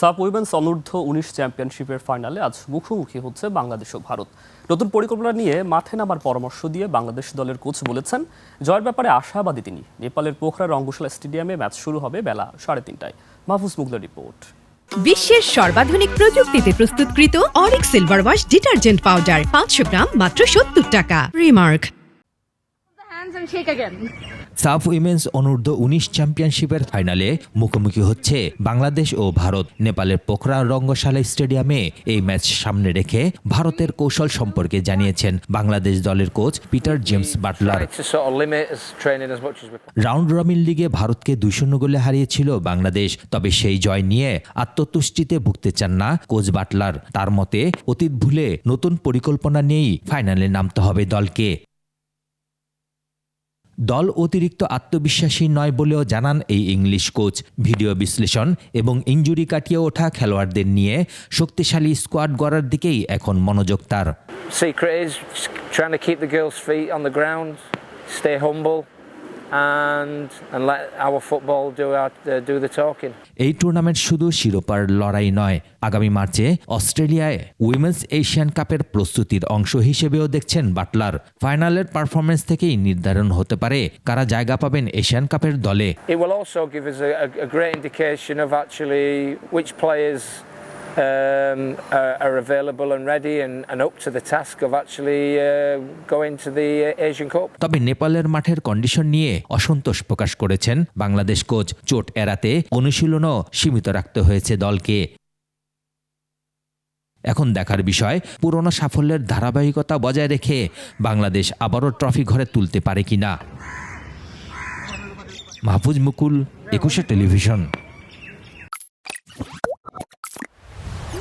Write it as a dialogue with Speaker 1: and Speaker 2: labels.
Speaker 1: সাফ উইমেন্স অনূর্ধ্ব ১৯ চ্যাম্পিয়নশিপের ফাইনালে আজ মুখোমুখি হচ্ছে বাংলাদেশ ও ভারত। নতুন পরিকল্পনা নিয়ে মাঠে নামার পরামর্শ দিয়ে বাংলাদেশ দলের কোচ বলেছেন, জয়ের ব্যাপারে আশাবাদী তিনি। নেপালের পোখরা রঙ্গশালা স্টেডিয়ামে ম্যাচ শুরু হবে বেলা 3:30টায়। মাহফুজ মুগলার রিপোর্ট।
Speaker 2: বিশ্বের সর্বাধুনিক প্রযুক্তিতে প্রস্তুতকৃত Arik silver wash detergent powder 500 গ্রাম মাত্র 70 টাকা। রিমার্ক।
Speaker 3: সাফ উইমেন্স অনূর্ধ্ব ১৯ চ্যাম্পিয়নশিপের ফাইনালে মুখোমুখি হচ্ছে বাংলাদেশ ও ভারত। নেপালের পোখরা রঙ্গশালা স্টেডিয়ামে এই ম্যাচ সামনে রেখে ভারতের কৌশল সম্পর্কে জানিয়েছেন বাংলাদেশ দলের coach Peter James Butler. Round robin লিগে ভারতকে ২-০ গোলে হারিয়েছিল বাংলাদেশ, তবে সেই জয় নিয়ে আত্মতুষ্টিতে ভুগতে চান না কোচ বাটলার। তার মতে অতীত ভুলে নতুন পরিকল্পনা নিয়েই ফাইনালে নামতে হবে দলকে। দল অতিরিক্ত আত্মবিশ্বাসী নয় বলেও জানান এই ইংলিশ কোচ। ভিডিও বিশ্লেষণ এবং ইনজুরি কাটিয়ে ওঠা খেলোয়াড়দের নিয়ে শক্তিশালী স্কোয়াড গড়ার দিকেই এখন মনোযোগ তার।
Speaker 4: Secret is trying to keep the girls' feet on the ground, stay humble and let our football do the talking.
Speaker 3: এই টুর্নামেন্ট শুধু শিরোপার লড়াই নয়, আগামী মার্চে অস্ট্রেলিয়ায় উইমেন্স এশিয়ান কাপের প্রস্তুতির অংশ হিসেবেও দেখছেন বাটলার। ফাইনালের পারফরমেন্স থেকেই নির্ধারণ হতে পারে কারা জায়গা পাবেন এশিয়ান কাপের দলে।
Speaker 4: It will also give us a great indication of actually which players are available and ready and up to the task of actually going to the Asian Cup.
Speaker 3: তবে নেপালের মাঠের কন্ডিশন নিয়ে অসন্তোষ প্রকাশ করেছেন বাংলাদেশ কোচ। চোট এড়াতে অনুশীলনও সীমিত রাখতে হয়েছে দলকে। এখন দেখার বিষয় পুরনো সাফল্যের ধারাবাহিকতা বজায় রেখে বাংলাদেশ আবারও ট্রফি ঘরে তুলতে পারে কিনা। মাহফুজ মুকুল, ২১ টেলিভিশন।